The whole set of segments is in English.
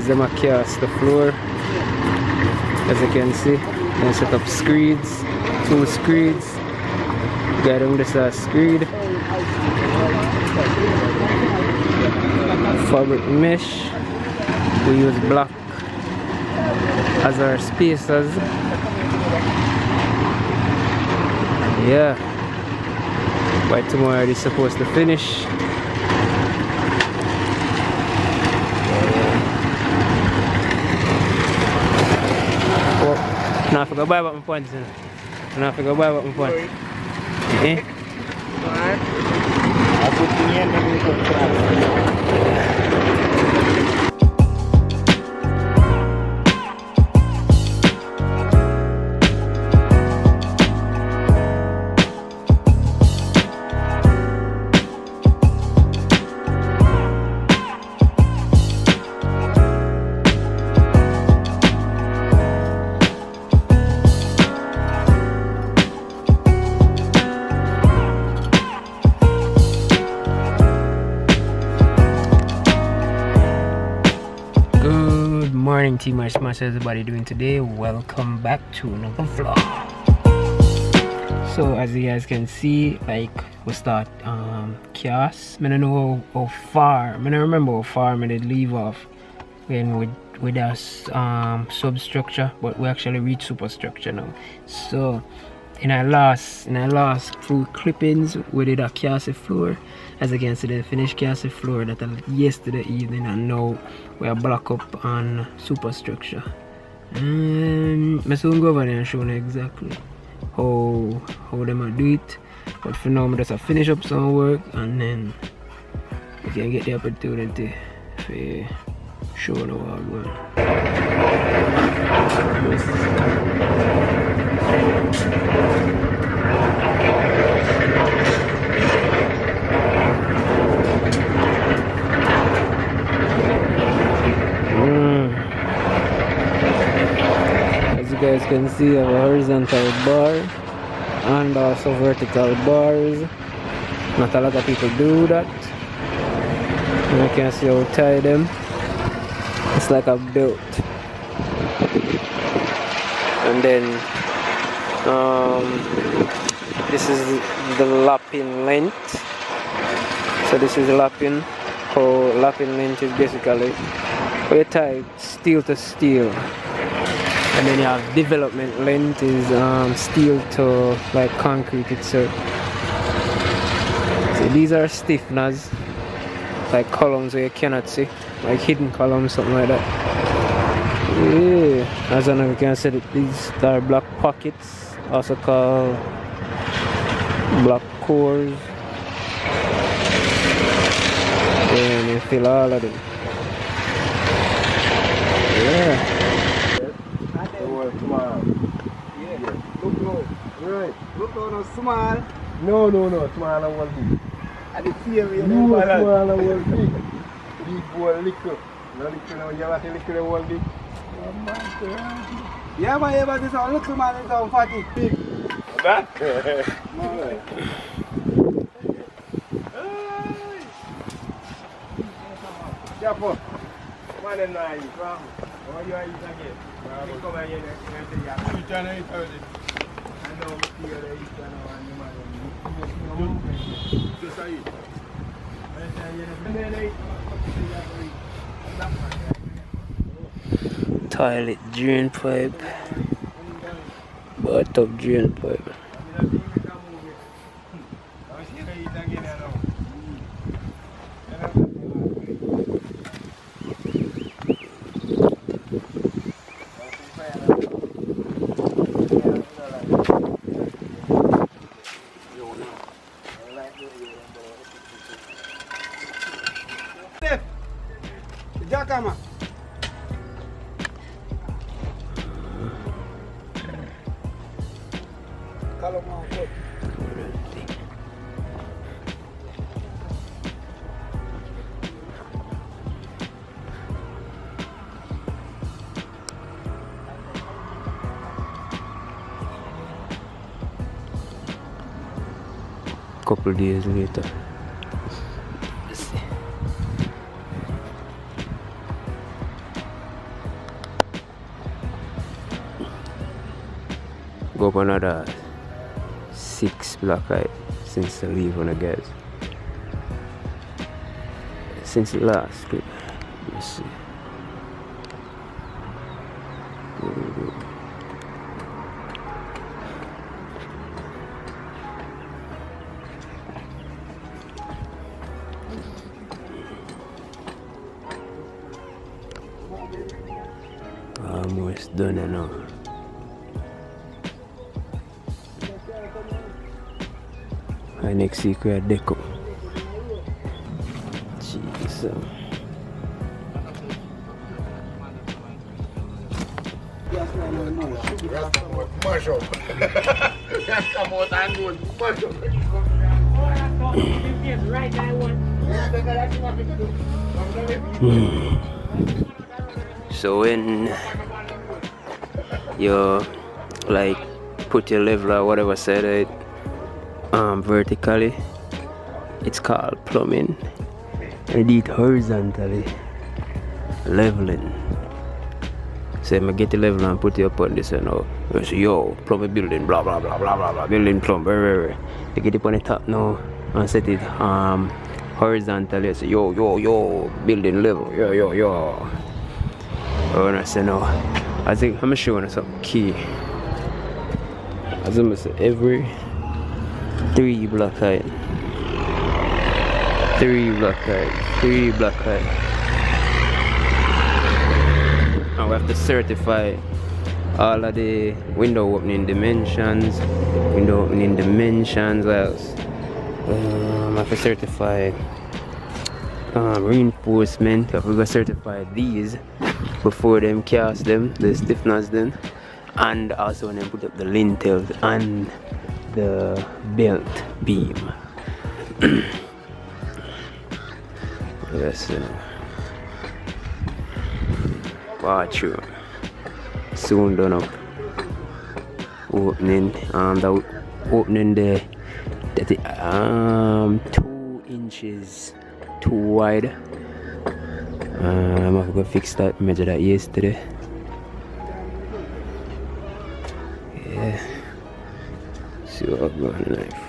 as them cast the floor, as you can see. Then set up screeds, 2 screeds. Got them this screed. Fabric mesh. We use black as our spacers. Yeah. By tomorrow it's supposed to finish. Now I forgot about my points. Now I forgot about my points. Eh? I put the end and we put Morning team, Ismash, everybody doing today? Welcome back to another vlog. So as you guys can see, like we start chaos. I don't know how far, I don't remember how far I did leave off when with us substructure, but we actually reach superstructure now. So in our last few clippings we did a chaos floor. As you can see, the finished chaos floor that yesterday evening, and now we are block up on superstructure. And I'm soon go over there and show you exactly how them are do it. But for now, I'm just finish up some work and then we can get the opportunity to show you how it's going. As you guys can see, I have a horizontal bar and also vertical bars. Not a lot of people do that. You can see how tight them. It's like a belt. And then this is the lapping length. So this is lapping. How lapping length is basically where you tie steel to steel. And then you have development length is steel to like concrete itself. So these are stiffeners, like columns where you cannot see, like hidden columns, something like that. Yeah. As I know, you can see that these are black pockets, also called black cores. And you fill all of them. Yeah. Right. Look on small. No, small and one big. And the theory You small and one big. Big boy little. No little now, you have to little and one big. Yeah, man, but this one little man is on fatty. Big. That? Alright. Careful. Man and nine, from. How you are eating again? You come again and say, yeah. You trying to eat already? I know, I'm here, I eat and man. Just I eat. Toilet drain pipe, bathtub drain pipe. Jakama. Couple days later. go up another 6 black eye since the leave on the guys. Since the last clip. Let's see. Almost done now. My next secret deco. Jeez. Mash up. Just come out and go mash up. So when you like put your level or whatever side it vertically, it's called plumbing, and do it horizontally, leveling. So I get the level and put it up on this and now. I say, yo, plumbing building, blah blah blah blah blah blah, building plumb, you get it on the top now and set it horizontally. I say, yo, building level, yo. And I say no. I think I'm showing you something key. As I say, every 3 black height. 3 black height. 3 black height. And we have to certify all of the window opening dimensions. What else? I have to certify reinforcement. We're going to certify these before them cast them, the stiffness then, and also when they put up the lintels and the belt beam. Yes, bathroom soon done up. Opening, the opening there, that 2 inches too wide. I'm gonna fix that, measure that yesterday. Yeah. See what I've got on the knife.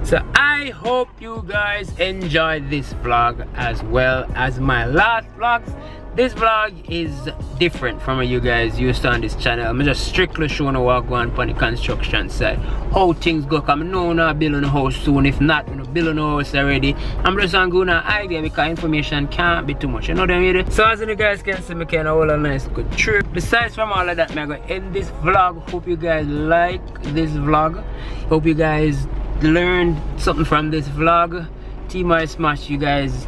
So I hope you guys enjoyed this vlog as well as my last vlogs. This vlog is different from what you guys used to on this channel. I'm just strictly showing what going on the construction side, how things go. Cause I know I'm not building a house soon. If not, I'm building a house already. I'm just on going an idea because information can't be too much. You know what I mean? So as you guys can see, me kind of hold a nice good trip. Besides from all of that, I'm going to end this vlog. Hope you guys like this vlog. Hope you guys learned something from this vlog. Team Ismash, you guys,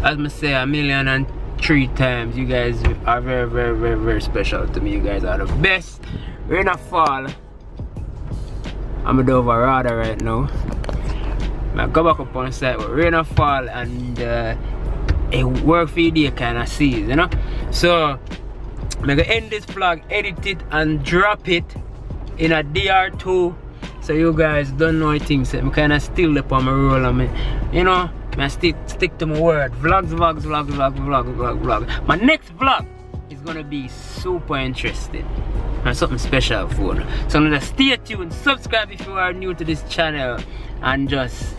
as I say 1,000,003 times, you guys are very special to me. You guys are the best. We're in a fall. I'm a Dover Rada right now. I go back up on site, but we're in a fall and it work for you kind of sees, you know. So I'm gonna end this vlog, edit it and drop it in a DR2. So you guys don't know things. I'm kind of still up on my roll. I mean, you know, I stick to my word. Vlog. My next vlog is gonna be super interesting and something special for you. So now stay tuned, subscribe if you are new to this channel, and just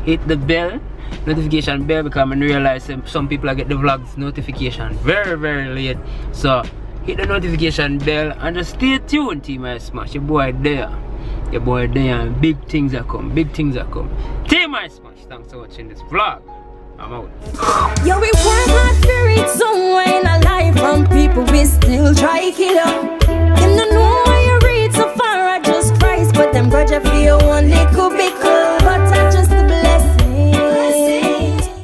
hit the bell, notification bell, because I realize some people get the vlogs notification very late. So hit the notification bell and just stay tuned. Team Ismash, your boy there. Your boy there, and big things are coming. Team Ismash, thanks for watching this vlog. I'm out. Yo, we work hard for it somewhere in our life. From people we still try kill up. Them don't know why you read so far, I just Christ, but them grudge I feel